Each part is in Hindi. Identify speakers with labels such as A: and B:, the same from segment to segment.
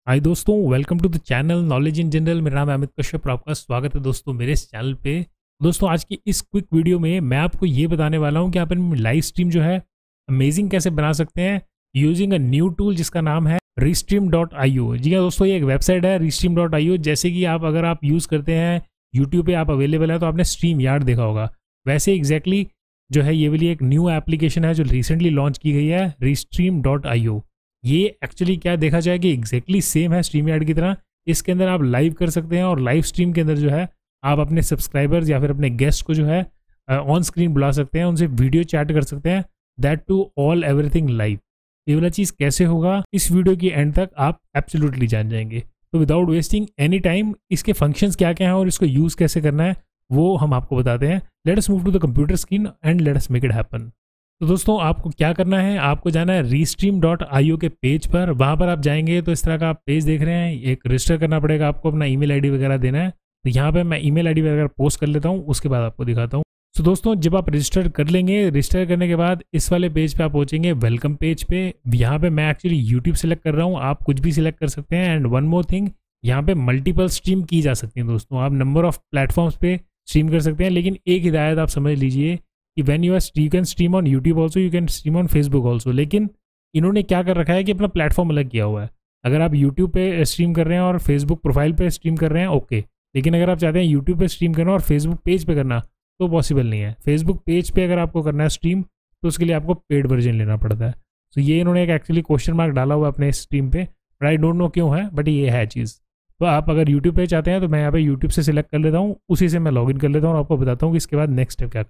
A: हाय दोस्तों, welcome to the channel knowledge in general. मेरा नाम है अमित कश्यप और आपका स्वागत है दोस्तों मेरे इस चैनल पे। दोस्तों आज की इस क्विक वीडियो में मैं आपको ये बताने वाला हूँ कि आप लाइव स्ट्रीम जो है अमेजिंग कैसे बना सकते हैं यूजिंग अ न्यू टूल जिसका नाम है restream.io। जी हाँ दोस्तों, ये एक वेबसाइट है restream.io। जैसे कि अगर आप यूज़ करते हैं यूट्यूब पे आप अवेलेबल है तो आपने स्ट्रीम यार्ड देखा होगा, वैसे एग्जैक्टली जो है ये वाली एक न्यू एप्लीकेशन है जो रिसेंटली लॉन्च की गई है restream.io। ये एक्चुअली क्या देखा जाए कि एग्जैक्टली सेम है स्ट्रीम यार्ड की तरह। इसके अंदर आप लाइव कर सकते हैं और लाइव स्ट्रीम के अंदर जो है आप अपने सब्सक्राइबर्स या फिर अपने गेस्ट को जो है ऑन स्क्रीन बुला सकते हैं, उनसे वीडियो चैट कर सकते हैं, that to all everything live. ये वाला चीज़ कैसे होगा इस वीडियो की एंड तक आप एब्सोल्युटली जान जाएंगे। तो विदाउट वेस्टिंग एनी टाइम इसके फंक्शंस क्या क्या हैं और इसको यूज़ कैसे करना है वो हम आपको बताते हैं। Let us move to the computer screen and let us make it happen. तो दोस्तों आपको क्या करना है, आपको जाना है restream.io के पेज पर। वहाँ पर आप जाएंगे तो इस तरह का आप पेज देख रहे हैं, एक रजिस्टर करना पड़ेगा, आपको अपना ईमेल आईडी वगैरह देना है। तो यहाँ पे मैं ईमेल आईडी वगैरह पोस्ट कर लेता हूँ, उसके बाद आपको दिखाता हूँ। तो दोस्तों जब आप रजिस्टर कर लेंगे, रजिस्टर करने के बाद इस वाले पेज पे आप पहुँचेंगे, वेलकम पेज पे। यहाँ पे मैं एक्चुअली यूट्यूब सेलेक्ट कर रहा हूँ, आप कुछ भी सिलेक्ट कर सकते हैं। एंड वन मोर थिंग, यहाँ पे मल्टीपल स्ट्रीम की जा सकती है दोस्तों, आप नंबर ऑफ प्लेटफॉर्म्स पे स्ट्रीम कर सकते हैं। लेकिन एक हिदायत आप समझ लीजिए कि when you can stream on YouTube also, you can stream on Facebook also. लेकिन इन्होंने क्या कर रखा है कि अपना प्लेटफॉर्म अलग किया हुआ है। अगर आप यूट्यूब पे स्ट्रीम कर रहे हैं और फेसबुक प्रोफाइल पे स्ट्रीम कर रहे हैं ओके, लेकिन अगर आप चाहते हैं यूट्यूब पे स्ट्रीम करना और फेसबुक पेज पे करना तो पॉसिबल नहीं है। फेसबुक पेज पे अगर आपको करना है स्ट्रीम तो उसके लिए आपको पेड वर्जन लेना पड़ता है। तो ये इन्होंने एक एक्चुअली क्वेश्चन मार्क डाला हुआ है अपने स्ट्रीम पे, बट आई डोंट नो क्यों है, बट ये है चीज़। तो आप अगर यूट्यूब पे चाहते हैं तो मैं यहाँ पे यूट्यूब से सिलेक्ट कर लेता हूँ, उसी से मैं लॉगिन कर लेता हूँ और आपको बताता हूँ कि इसके बाद नेक्स्ट स्टेप क्या।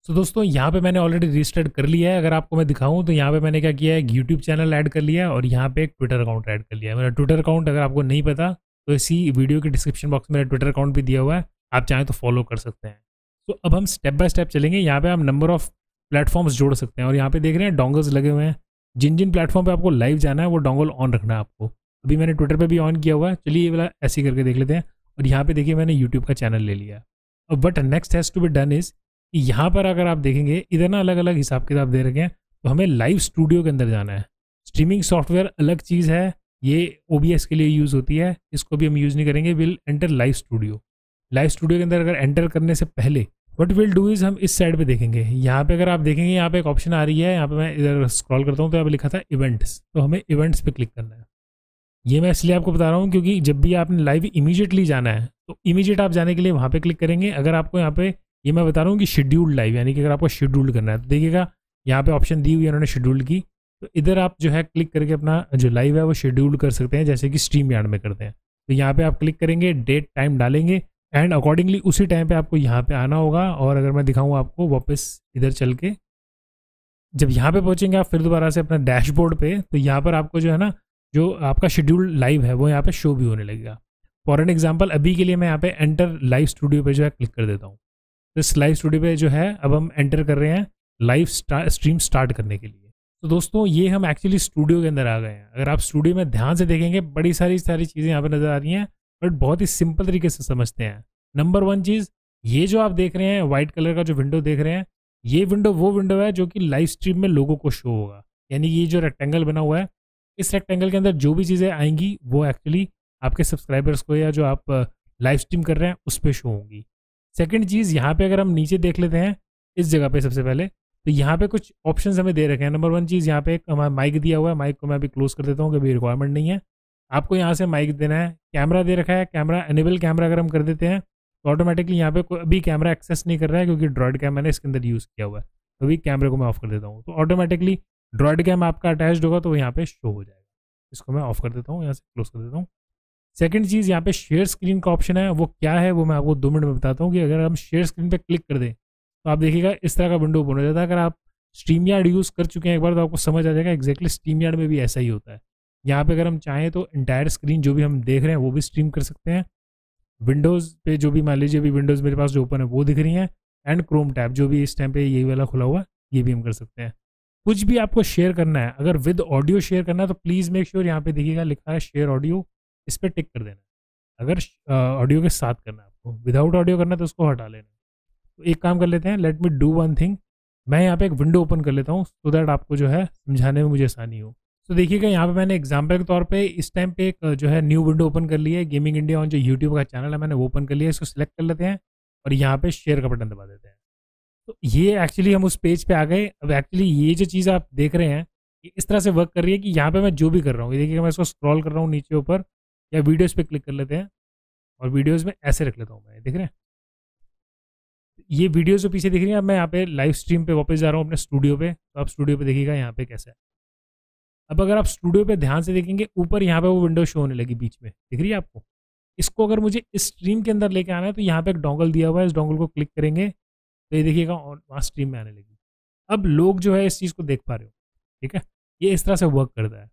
A: तो दोस्तों यहाँ पे मैंने ऑलरेडी रजिस्टर्ड कर लिया है। अगर आपको मैं दिखाऊं तो यहाँ पे मैंने क्या किया है, एक यूट्यूब चैनल ऐड कर लिया है और यहाँ पे एक ट्विटर अकाउंट ऐड कर लिया है। मेरा ट्विटर अकाउंट अगर आपको नहीं पता तो इसी वीडियो के डिस्क्रिप्शन बॉक्स में मेरा ट्विटर अकाउंट भी दिया हुआ है, आप चाहें तो फॉलो कर सकते हैं। तो अब हम स्टेप बाय स्टेप चलेंगे। यहाँ पे आप नंबर ऑफ प्लेटफॉर्म्स जोड़ सकते हैं और यहाँ पे देख रहे हैं डोंगल्स लगे हुए हैं। जिन जिन प्लेटफॉर्म पर आपको लाइव जाना है वो डोंगल ऑन रखना है आपको। अभी मैंने ट्विटर पर भी ऑन किया हुआ है, चलिए ये वाला ऐसे करके देख लेते हैं। और यहाँ पे देखिए मैंने यूट्यूब का चैनल ले लिया। अब but next has to be done is यहाँ पर अगर आप देखेंगे इधर ना अलग अलग हिसाब किताब दे रखे हैं, तो हमें लाइव स्टूडियो के अंदर जाना है। स्ट्रीमिंग सॉफ्टवेयर अलग चीज़ है, ये OBS के लिए यूज़ होती है, इसको भी हम यूज़ नहीं करेंगे। Will enter live studio. Live studio के अंदर अगर एंटर करने से पहले व्हाट विल डू इज़ हम इस साइड पे देखेंगे। यहाँ पे अगर आप देखेंगे यहाँ पे एक ऑप्शन आ रही है, यहाँ पे मैं इधर स्क्रॉल करता हूँ तो यहाँ पे लिखा था इवेंट्स, तो हमें इवेंट्स पे क्लिक करना है। ये मैं इसलिए आपको बता रहा हूँ क्योंकि जब भी आपने लाइव इमीडिएटली जाना है तो इमीडिएट आप जाने के लिए वहाँ पे क्लिक करेंगे। अगर आपको यहाँ पे ये मैं बता रहा हूँ कि शेड्यूल्ड लाइव, यानी कि अगर आपको शेड्यूल्ड करना है तो देखिएगा यहाँ पे ऑप्शन दी हुई है उन्होंने शेड्यूल्ड की, तो इधर आप जो है क्लिक करके अपना जो लाइव है वो शेड्यूल कर सकते हैं जैसे कि स्ट्रीम यार्ड में करते हैं। तो यहाँ पे आप क्लिक करेंगे, डेट टाइम डालेंगे एंड अकॉर्डिंगली उसी टाइम पे आपको यहाँ पे आना होगा। और अगर मैं दिखाऊँ आपको वापस इधर चल के, जब यहाँ पे पहुँचेंगे आप फिर दोबारा से अपना डैशबोर्ड पे, तो यहाँ पर आपको जो है ना जो आपका शेड्यूल लाइव है वो यहाँ पे शो भी होने लगेगा। फॉर एन एग्जाम्पल अभी के लिए मैं यहाँ पे एंटर लाइव स्टूडियो पे जो है क्लिक कर देता हूँ। तो इस लाइव स्टूडियो पे जो है अब हम एंटर कर रहे हैं लाइव स्ट्रीम स्टार्ट करने के लिए। तो दोस्तों ये हम एक्चुअली स्टूडियो के अंदर आ गए हैं। अगर आप स्टूडियो में ध्यान से देखेंगे बड़ी सारी चीज़ें यहाँ पे नज़र आ रही हैं, बट बहुत ही सिंपल तरीके से समझते हैं। नंबर वन चीज़, ये जो आप देख रहे हैं वाइट कलर का जो विंडो देख रहे हैं, ये विंडो वो विंडो है जो कि लाइव स्ट्रीम में लोगों को शो होगा। यानी ये जो रेक्टेंगल बना हुआ है, इस रेक्टेंगल के अंदर जो भी चीज़ें आएंगी वो एक्चुअली आपके सब्सक्राइबर्स को या जो आप लाइव स्ट्रीम कर रहे हैं उस पर शो होंगी। सेकंड चीज़, यहाँ पे अगर हम नीचे देख लेते हैं इस जगह पे सबसे पहले, तो यहाँ पे कुछ ऑप्शंस हमें दे रखे हैं। नंबर वन चीज़, यहाँ पे एक हमारा माइक दिया हुआ है, माइक को मैं अभी क्लोज कर देता हूँ, कभी रिक्वायरमेंट नहीं है। आपको यहाँ से माइक देना है। कैमरा दे रखा है, कैमरा एनेबल कैमरा अगर हम कर देते हैं तो ऑटोमेटिकली यहाँ पे कोई अभी कैमरा एक्सेस नहीं कर रहा है क्योंकि ड्रॉइड कैम मैंने इसके अंदर यूज़ किया हुआ है। तो अभी कैमरे को मैं ऑफ कर देता हूँ तो ऑटोमेटिकली ड्रॉइड कैम आपका अटैच्ड होगा तो वो यहाँ पे शो हो जाएगा। इसको मैं ऑफ कर देता हूँ, यहाँ से क्लोज कर देता हूँ। सेकंड चीज़, यहाँ पे शेयर स्क्रीन का ऑप्शन है, वो क्या है वो मैं आपको 2 मिनट में बताता हूँ। कि अगर हम शेयर स्क्रीन पे क्लिक कर दें तो आप देखिएगा इस तरह का विंडो ओपन हो जाता है। अगर आप स्ट्रीम यार्ड यूज़ कर चुके हैं एक बार तो आपको समझ आ जाएगा एग्जैक्टली स्ट्रीम यार्ड में भी ऐसा ही होता है। यहाँ पे अगर हम चाहें तो इंटायर स्क्रीन जो भी हम देख रहे हैं वो भी स्ट्रीम कर सकते हैं। विंडोज़ पे जो भी मान लीजिए अभी विंडोज़ मेरे पास जो ओपन है वो दिख रही हैं, एंड क्रोम टैब जो भी इस टाइम पे यही वाला खुला हुआ है ये भी हम कर सकते हैं। कुछ भी आपको शेयर करना है, अगर विद ऑडियो शेयर करना है तो प्लीज़ मेक श्योर यहाँ पे देखिएगा लिखा है शेयर ऑडियो, इस पर टिक कर देना है। अगर ऑडियो के साथ करना है आपको, विदाउट ऑडियो करना है तो उसको हटा लेना। तो एक काम कर लेते हैं, let me do one thing, मैं यहाँ पे एक विंडो ओपन कर लेता हूँ सो दैट आपको जो है समझाने में मुझे आसानी हो। तो देखिएगा यहाँ पे मैंने एग्जांपल के तौर पे इस टाइम पे एक जो है न्यू विंडो ओपन कर लिया है, गेमिंग इंडिया ऑन जो यूट्यूब का चैनल है मैंने वो ओपन कर लिया है। इसको सिलेक्ट कर लेते हैं और यहाँ पे शेयर का बटन दबा देते हैं। तो ये एक्चुअली हम उस पेज पे आ गए। अब एक्चुअली ये जो चीज़ आप देख रहे हैं ये इस तरह से वर्क कर रही है कि यहाँ पे मैं जो भी कर रहा हूँ, ये देखिएगा मैं इसको स्क्रॉल कर रहा हूँ नीचे ऊपर, या वीडियोज़ पे क्लिक कर लेते हैं और वीडियोज़ में ऐसे रख लेता हूँ मैं, देख रहे हैं ये वीडियोज़ जो पीछे दिख रही है। अब मैं यहाँ पे लाइव स्ट्रीम पे वापस जा रहा हूँ अपने स्टूडियो पे, तो आप स्टूडियो पे देखिएगा यहाँ पे कैसा है। अब अगर आप स्टूडियो पे ध्यान से देखेंगे ऊपर यहाँ पे वो विंडो शो होने लगी बीच में, दिख रही है आपको। इसको अगर मुझे इस स्ट्रीम के अंदर लेके आना है तो यहाँ पे एक डोंगल दिया हुआ है, इस डोंगल को क्लिक करेंगे तो ये देखिएगा वहाँ स्ट्रीम में आने लगी। अब लोग जो है इस चीज़ को देख पा रहे हो, ठीक है, ये इस तरह से वर्क करता है।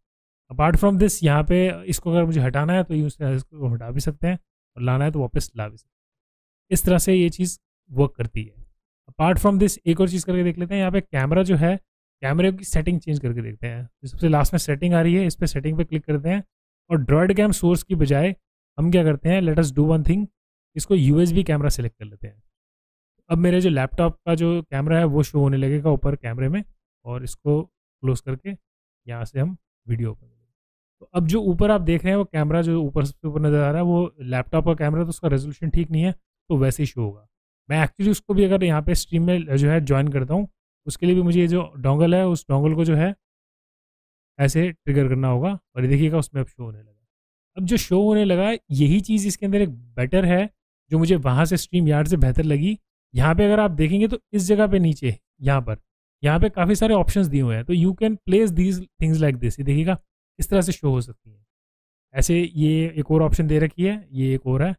A: अपार्ट फ्रॉम दिस यहाँ पे इसको अगर मुझे हटाना है तो इसको हटा भी सकते हैं और लाना है तो वापस ला भी सकते हैं। इस तरह से ये चीज़ वर्क करती है। अपार्ट फ्रॉम दिस एक और चीज़ करके देख लेते हैं। यहाँ पे कैमरा जो है, कैमरे की सेटिंग चेंज करके देखते हैं। सबसे लास्ट में सेटिंग आ रही है, इस पर सेटिंग पे क्लिक करते हैं और ड्रॉइड कैम सोर्स की बजाय हम क्या करते हैं, let us do one thing, इसको यूएसबी कैमरा सेलेक्ट कर लेते हैं। अब मेरे जो लैपटॉप का जो कैमरा है वो शो होने लगेगा ऊपर कैमरे में, और इसको क्लोज करके यहाँ से हम वीडियो ओपन करेंगे। तो अब जो ऊपर आप देख रहे हैं वो कैमरा जो ऊपर सबसे ऊपर नज़र आ रहा है वो लैपटॉप का कैमरा, तो उसका रेजोल्यूशन ठीक नहीं है तो वैसे ही शो होगा। मैं एक्चुअली उसको भी अगर यहाँ पे स्ट्रीम में जो है ज्वाइन करता हूँ, उसके लिए भी मुझे ये जो डोंगल है उस डोंगल को जो है ऐसे ट्रिगर करना होगा, और ये देखिएगा उसमें अब शो होने लगा। अब जो शो होने लगा यही चीज़ इसके अंदर एक बेटर है जो मुझे वहाँ से स्ट्रीम यार्ड से बेहतर लगी। यहाँ पे अगर आप देखेंगे तो इस जगह पे नीचे यहाँ पे काफ़ी सारे ऑप्शंस दिए हुए हैं, तो you can place these things like this. ये देखिएगा इस तरह से शो हो सकती है ऐसे। ये एक और ऑप्शन दे रखी है, ये एक और है,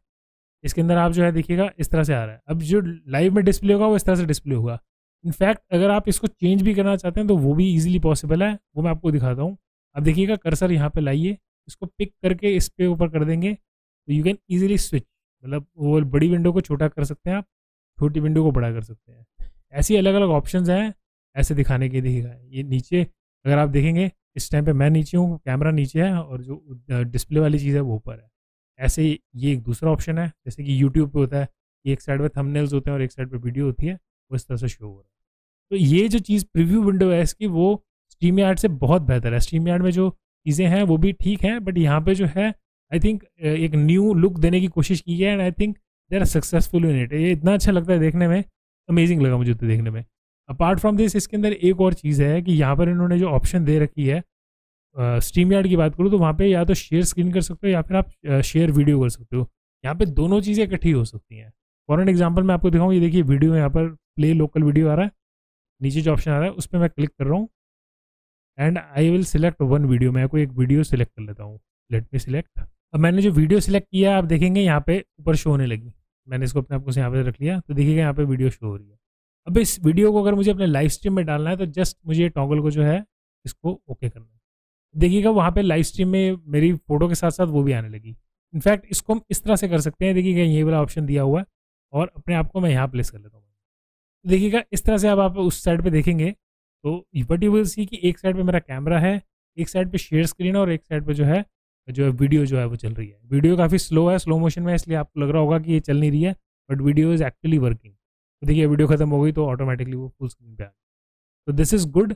A: इसके अंदर आप जो है देखिएगा इस तरह से आ रहा है। अब जो लाइव में डिस्प्ले होगा वो इस तरह से डिस्प्ले होगा। इनफैक्ट अगर आप इसको चेंज भी करना चाहते हैं तो वो भी ईजिली पॉसिबल है, वो मैं आपको दिखाता हूँ। अब देखिएगा कर्सर यहाँ पे लाइए, इसको पिक करके इस पे ऊपर कर देंगे तो यू कैन ईजिली स्विच, मतलब वो बड़ी विंडो को छोटा कर सकते हैं आप, छोटी विंडो को बड़ा कर सकते हैं। ऐसी अलग अलग ऑप्शंस हैं ऐसे दिखाने के। देखिएगा ये नीचे अगर आप देखेंगे इस टाइम पे मैं नीचे हूँ, कैमरा नीचे है और जो डिस्प्ले वाली चीज़ है वो ऊपर है। ऐसे ये एक दूसरा ऑप्शन है, जैसे कि यूट्यूब पे होता है, एक साइड पे थंबनेल्स होते हैं और एक साइड पे वीडियो होती है, वो इस तरह से शो हो रहा है। तो ये जो चीज़ प्रीव्यू विंडो है इसकी वो स्ट्रीम यार्ड से बहुत बेहतर है। स्ट्रीम यार्ड में जो चीज़ें हैं वो भी ठीक हैं, बट यहाँ पे जो है आई थिंक एक न्यू लुक देने की कोशिश की है, and I think they are successful in it. ये इतना अच्छा लगता है देखने में, अमेजिंग लगा मुझे तो देखने में। अपार्ट फ्रॉम दिस इसके अंदर एक और चीज़ है कि यहाँ पर इन्होंने जो ऑप्शन दे रखी है, स्ट्रीम यार्ड की बात करूँ तो वहाँ पे या तो शेयर स्क्रीन कर सकते हो या फिर आप शेयर वीडियो कर सकते हो। यहाँ पे दोनों चीज़ें इकट्ठी हो सकती हैं। फॉर एन एग्जांपल मैं आपको दिखाऊँ, ये देखिए वीडियो यहाँ पर प्ले लोकल वीडियो आ रहा है, नीचे जो ऑप्शन आ रहा है उस पर मैं क्लिक कर रहा हूँ and I will select one video. मैं कोई एक वीडियो सिलेक्ट कर लेता हूँ, लेट मी सिलेक्ट। अब मैंने जो वीडियो सिलेक्ट किया आप देखेंगे यहाँ पे ऊपर शो होने लगी। मैंने इसको अपने आपको यहाँ पे रख लिया तो देखिएगा यहाँ पे वीडियो शो हो रही है। अब इस वीडियो को अगर मुझे अपने लाइव स्ट्रीम में डालना है तो जस्ट मुझे टॉगल को जो है इसको ओके करना है। देखिएगा वहाँ पे लाइव स्ट्रीम में मेरी फोटो के साथ साथ वो भी आने लगी। इनफैक्ट इसको हम इस तरह से कर सकते हैं, देखिएगा ये वाला ऑप्शन दिया हुआ है और अपने आप को मैं यहाँ प्लेस कर लेता हूँ। देखिएगा इस तरह से अब आप उस साइड पे देखेंगे तो वट यू विल सी कि एक साइड पे मेरा कैमरा है, एक साइड पे शेयर स्क्रीन और एक साइड पे जो है वीडियो जो है वो चल रही है। वीडियो काफ़ी स्लो है, स्लो मोशन में, इसलिए आपको लग रहा होगा कि ये चल नहीं रही है, but video is actually working. तो देखिए वीडियो खत्म हो गई तो ऑटोमेटिकली वो फुल स्क्रीन पे आ गई। तो दिस इज़ गुड।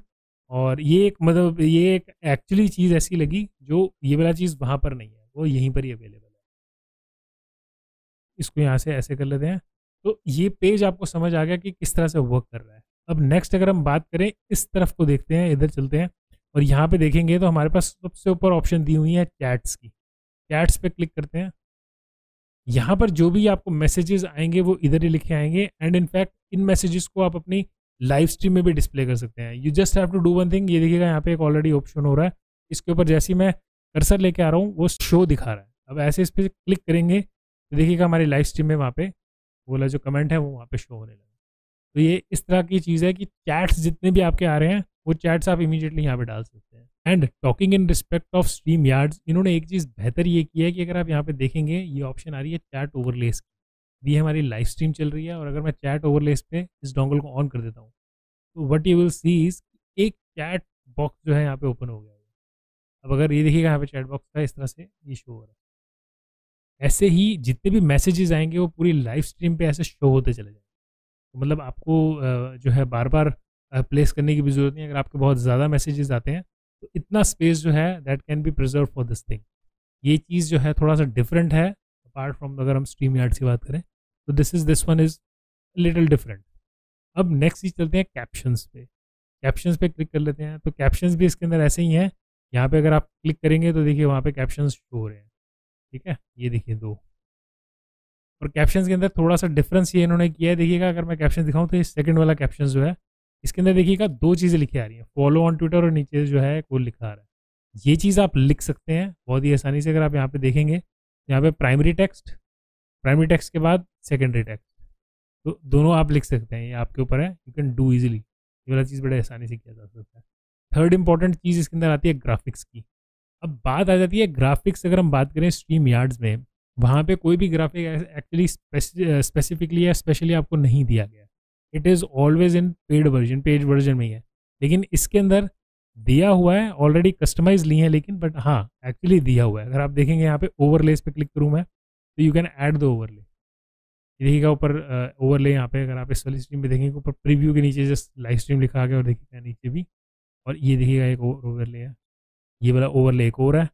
A: और ये एक मतलब ये एक एक्चुअली चीज़ ऐसी लगी जो ये वाला चीज़ वहाँ पर नहीं है, वो यहीं पर ही अवेलेबल है। इसको यहाँ से ऐसे कर लेते हैं तो ये पेज आपको समझ आ गया कि किस तरह से वर्क कर रहा है। अब नेक्स्ट अगर हम बात करें इस तरफ को देखते हैं, इधर चलते हैं और यहाँ पे देखेंगे तो हमारे पास सबसे ऊपर ऑप्शन दी हुई है चैट्स की। चैट्स पे क्लिक करते हैं। यहाँ पर जो भी आपको मैसेजेस आएंगे वो इधर ही लिखे आएंगे, एंड इनफैक्ट इन मैसेजेस को आप अपनी लाइव स्ट्रीम में भी डिस्प्ले कर सकते हैं। You just have to do one thing. ये देखिएगा यहाँ पे एक ऑलरेडी ऑप्शन हो रहा है, इसके ऊपर जैसे ही मैं कर्सर लेके आ रहा हूँ वो शो दिखा रहा है। अब ऐसे इस पर क्लिक करेंगे तो देखिएगा हमारी लाइव स्ट्रीम में वहाँ पे बोला जो कमेंट है वो वहाँ पे शो होने लगा। तो ये इस तरह की चीज़ है कि चैट्स जितने भी आपके आ रहे हैं वो चैट्स आप इमीडिएटली यहाँ पे डाल सकते हैं। And talking in respect of stream yards, इन्होंने एक चीज़ बेहतर ये की है कि अगर आप यहाँ पे देखेंगे ये ऑप्शन आ रही है चैट ओवरलेस की। ये हमारी लाइव स्ट्रीम चल रही है और अगर मैं चैट ओवरलेस पे इस डोंगल को ऑन कर देता हूँ तो what you will see is एक चैट बॉक्स जो है यहाँ पे ओपन हो गया है। अब अगर ये देखिएगा यहाँ पे चैट बॉक्स का इस तरह से ये शो हो रहा है। ऐसे ही जितने भी मैसेजेस आएंगे वो पूरी लाइव स्ट्रीम पे ऐसे शो होते चले जाएंगे। तो मतलब आपको जो है बार बार प्लेस करने की भी ज़रूरत नहीं है। अगर आपके बहुत ज़्यादा मैसेजेस आते हैं तो इतना स्पेस जो है that can be preserve for this thing. ये चीज़ जो है थोड़ा सा डिफरेंट है अपार्ट फ्रॉम, अगर हम स्ट्रीम यार्ड की बात करें तो this one is little different. अब नेक्स्ट चीज़ चलते हैं कैप्शंस पे। कैप्शंस पे क्लिक कर लेते हैं, तो कैप्शंस भी इसके अंदर ऐसे ही हैं। यहाँ पे अगर आप क्लिक करेंगे तो देखिए वहाँ पे कैप्शंस शो हो रहे हैं, ठीक है, ये देखिए दो। और कैप्शंस के अंदर थोड़ा सा डिफरेंस ये इन्होंने किया है, देखिएगा अगर मैं कैप्शन दिखाऊं तो ये सेकंड वाला कैप्शन जो है इसके अंदर देखिएगा दो चीज़ें लिखी आ रही हैं, फॉलो ऑन ट्विटर और नीचे जो है वो लिखा आ रहा है। ये चीज़ आप लिख सकते हैं बहुत ही आसानी से। अगर आप यहाँ पे देखेंगे यहाँ पे प्राइमरी टेक्स्ट के बाद सेकेंडरी टेक्स्ट, तो दोनों आप लिख सकते हैं, ये आपके ऊपर है, यू कैन डू ईजिली। ये वाला चीज़ बड़े आसानी से किया जा सकता है। थर्ड इंपॉर्टेंट चीज़ इसके अंदर आती है ग्राफिक्स की। अब बात आ जाती है ग्राफिक्स, अगर हम बात करें स्ट्रीम यार्ड्स में, वहाँ पे कोई भी ग्राफिक एक्चुअली स्पेसिफिकली या स्पेशली आपको नहीं दिया गया। It is always in paid version में ही है, लेकिन इसके अंदर दिया हुआ है ऑलरेडी, कस्टमाइज लिए हैं लेकिन, बट हाँ एक्चुअली दिया हुआ है। अगर आप देखेंगे यहाँ पे ओवरलेस पे क्लिक करूँ मैं तो you can add the overlay. देखिएगा ऊपर ओवरले, यहाँ पे अगर आप इस वाली स्ट्रीम पे देखेंगे ऊपर प्रीव्यू के नीचे जस्ट लाइव स्ट्रीम लिखा आ गया, और देखिएगा नीचे भी, और ये देखिएगा एक और ओवरले है, ये वाला ओवरले एक और है।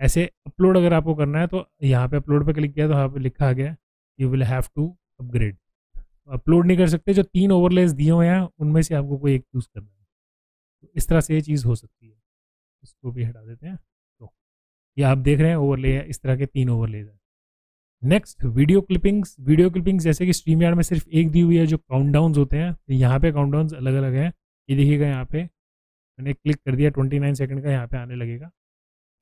A: ऐसे अपलोड अगर आपको करना है तो यहाँ पे अपलोड पे क्लिक किया तो यहाँ पे लिखा आ गया you will have to upgrade. Upload नहीं कर सकते, जो 3 ओवरलेस दिए हुए हैं उनमें से आपको कोई एक चूज़ करना है। तो इस तरह से ये चीज़ हो सकती है। इसको भी हटा देते हैं। तो ये आप देख रहे हैं ओवरले है, इस तरह के 3 ओवरलेज हैं। नेक्स्ट वीडियो क्लिपिंग्स जैसे कि स्ट्रीम यार्ड में सिर्फ एक दी हुई है, जो काउंटडाउन्स होते हैं, तो यहाँ पे काउंटडाउन्स अलग अलग हैं। ये देखिएगा यहाँ पे मैंने क्लिक कर दिया, 29 सेकंड का यहाँ पे आने लगेगा।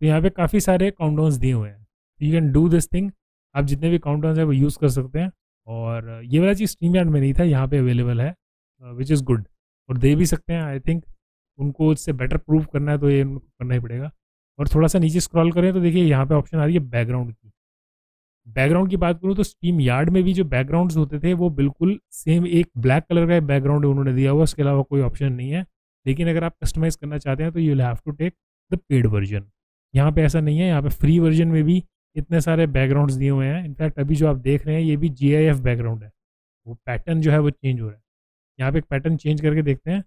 A: तो यहाँ पे काफ़ी सारे काउंटडाउन्स दिए हुए हैं, you can do this thing. आप जितने भी काउंटडाउन्स है वो यूज़ कर सकते हैं। और ये वाला चीज़ स्ट्रीम यार्ड में नहीं था, यहाँ पे अवेलेबल है, विच इज़ गुड। और दे भी सकते हैं, आई थिंक उनको इससे बेटर प्रूव करना है तो ये उनको करना ही पड़ेगा। और थोड़ा सा नीचे स्क्रॉल करें तो देखिए यहाँ पे ऑप्शन आ रही है बैकग्राउंड की। बैकग्राउंड की बात करूँ तो स्ट्रीम यार्ड में भी जो बैकग्राउंड्स होते थे वो बिल्कुल सेम एक ब्लैक कलर का बैकग्राउंड उन्होंने दिया हुआ, उसके अलावा कोई ऑप्शन नहीं है। लेकिन अगर आप कस्टमाइज करना चाहते हैं तो you will have to take the paid version. यहाँ पे ऐसा नहीं है, यहाँ पे फ्री वर्जन में भी इतने सारे बैकग्राउंड्स दिए हुए हैं। इनफैक्ट अभी जो आप देख रहे हैं ये भी GIF बैकग्राउंड है, वो पैटर्न जो है वो चेंज हो रहा है। यहाँ पे एक पैटर्न चेंज करके देखते हैं।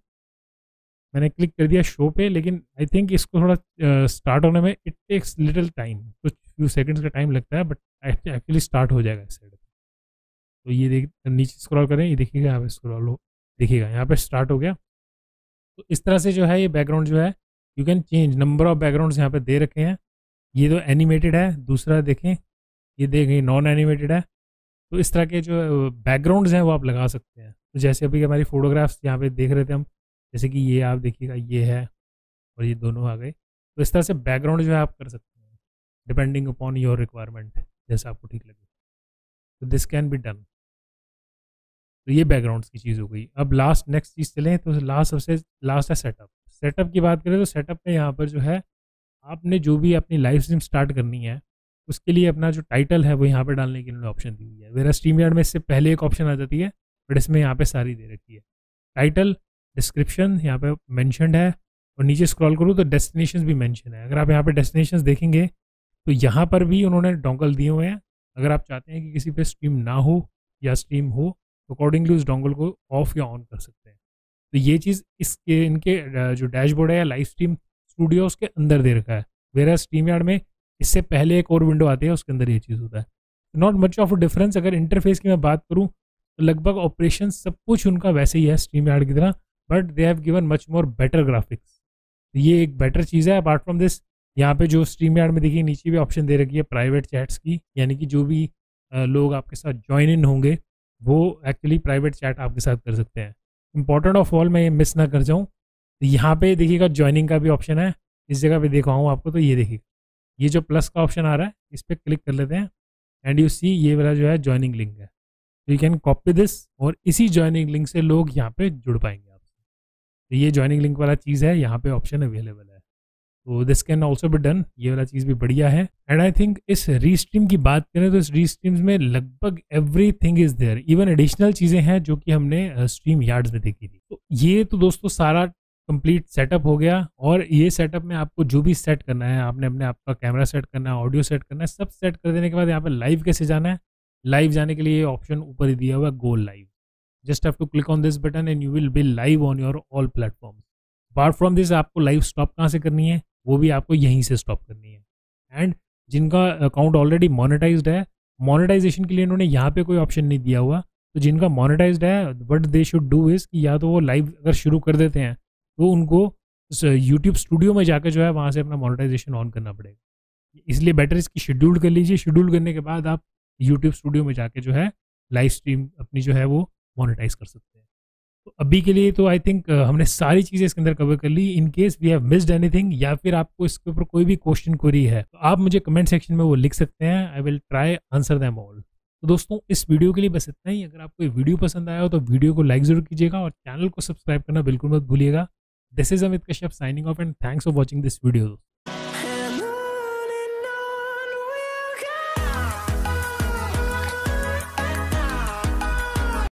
A: मैंने क्लिक कर दिया शो पे, लेकिन आई थिंक इसको थोड़ा स्टार्ट होने में इट टेक्स लिटिल टाइम, कुछ फ्यू सेकंड्स का टाइम लगता है, बट एक्चुअली स्टार्ट हो जाएगा इस साइड। तो ये देख, नीचे स्क्रॉल करें, ये देखिएगा यहाँ पे स्क्रॉल हो, देखिएगा यहाँ पे स्टार्ट हो गया। तो इस तरह से जो है ये बैकग्राउंड जो है you can change, number of backgrounds यहाँ पे दे रखे हैं। ये तो एनिमेटेड है, दूसरा देखें, ये देखें नॉन एनिमेटेड है। तो इस तरह के जो बैकग्राउंड्स हैं वो आप लगा सकते हैं। तो जैसे अभी हमारी फोटोग्राफ्स यहाँ पे देख रहे थे हम, जैसे कि ये आप देखिएगा ये है और ये दोनों आ गए। तो इस तरह से बैकग्राउंड जो है आप कर सकते हैं डिपेंडिंग अपॉन योर रिक्वायरमेंट, जैसा आपको ठीक लगे। तो दिस कैन बी डन। तो ये बैकग्राउंड्स की चीज़ हो गई। अब लास्ट नेक्स्ट चीज़ चलें तो सबसे लास्ट है सेटअप। सेटअप की बात करें तो सेटअप में यहाँ पर जो है आपने जो भी अपनी लाइव स्ट्रीम स्टार्ट करनी है उसके लिए अपना जो टाइटल है वो यहाँ पर डालने की ऑप्शन दी हुई है। मेरा स्ट्रीम यार्ड में इससे पहले एक ऑप्शन आ जाती है, बट इसमें यहाँ पे सारी दे रखी है। टाइटल, डिस्क्रिप्शन यहाँ पे मेंशनड है, और नीचे स्क्रॉल करूँ तो डेस्टिनेशंस भी मेंशन है। अगर आप यहाँ पे डेस्टिनेशंस देखेंगे तो यहाँ पर भी उन्होंने डोंगल दिए हुए हैं। अगर आप चाहते हैं कि किसी पे स्ट्रीम ना हो या स्ट्रीम हो तो अकॉर्डिंगली उस डोंगल को ऑफ या ऑन कर सकते हैं। तो ये चीज़ इसके इनके जो डैशबोर्ड है या लाइव स्ट्रीम स्टूडियो उसके अंदर दे रखा है। मेरा स्ट्रीम यार्ड में इससे पहले एक और विंडो आती है, उसके अंदर ये चीज़ होता है। Not much of a difference. अगर इंटरफेस की मैं बात करूँ तो लगभग ऑपरेशन सब कुछ उनका वैसे ही है स्ट्रीम यार्ड की तरह, but they have given much more better graphics. ये एक बेटर चीज़ है। अपार्ट फ्रॉम दिस यहाँ पे जो स्ट्रीम यार्ड में देखिए नीचे भी ऑप्शन दे रखी है प्राइवेट चैट्स की, यानी कि जो भी लोग आपके साथ ज्वाइन इन होंगे वो एक्चुअली प्राइवेट चैट आपके साथ कर सकते हैं। इंपॉर्टेंट ऑफ ऑल, मैं ये मिस ना कर जाऊँ, तो यहाँ पे देखिएगा ज्वाइनिंग का भी ऑप्शन है। इस जगह पे दिखाऊँ आपको तो ये देखिए, ये जो प्लस का ऑप्शन आ रहा है इस पर क्लिक कर लेते हैं एंड यू सी ये वाला जो है ज्वाइनिंग लिंक है। यू कैन कॉपी दिस और इसी ज्वाइनिंग लिंक से लोग यहाँ पे जुड़ पाएंगे आपसे। तो ये ज्वाइनिंग लिंक वाला चीज़ है, यहाँ पे ऑप्शन अवेलेबल है। तो this can also be done. ये वाला चीज़ भी बढ़िया है। एंड आई थिंक इस रीस्ट्रीम की बात करें तो इस रीस्ट्रीम्स में लगभग everything is there. Even additional चीज़ें हैं जो कि हमने स्ट्रीम यार्ड्स में देखी थी। तो ये तो दोस्तों सारा कंप्लीट सेटअप हो गया। और ये सेटअप में आपको जो भी सेट करना है, आपने अपने आपका कैमरा सेट करना है, ऑडियो सेट करना है, सब सेट कर देने के बाद यहाँ पे लाइव कैसे जाना है, लाइव जाने के लिए ये ऑप्शन ऊपर ही दिया हुआ है, go live. Just have to click on this button and you will be live on your all platforms. Apart from this आपको लाइव स्टॉप कहाँ से करनी है, वो भी आपको यहीं से स्टॉप करनी है। एंड जिनका अकाउंट ऑलरेडी मोनेटाइज्ड है, मोनेटाइजेशन के लिए इन्होंने यहाँ पे कोई ऑप्शन नहीं दिया हुआ, तो जिनका मोनेटाइज्ड है what they should do is कि या तो वो लाइव अगर शुरू कर देते हैं तो उनको यूट्यूब स्टूडियो में जाकर जो है वहाँ से अपना मोनेटाइजेशन ऑन करना पड़ेगा। इसलिए बेटर इसकी शेड्यूल कर लीजिए, शेड्यूल करने के बाद आप यूट्यूब स्टूडियो में जाके जो है लाइव स्ट्रीम अपनी जो है वो मोनेटाइज कर सकते हैं। तो अभी के लिए तो आई थिंक हमने सारी चीज़ें इसके अंदर कवर कर ली। In case we have missed anything या फिर आपको इसके ऊपर कोई भी क्वेश्चन क्वेरी है तो आप मुझे कमेंट सेक्शन में वो लिख सकते हैं, I will try answer them all. तो दोस्तों इस वीडियो के लिए बस इतना ही। अगर आपको ये वीडियो पसंद आया हो तो वीडियो को लाइक जरूर कीजिएगा और चैनल को सब्सक्राइब करना बिल्कुल मत भूलिएगा। This is Amit Kashyap signing off and thanks for watching this video.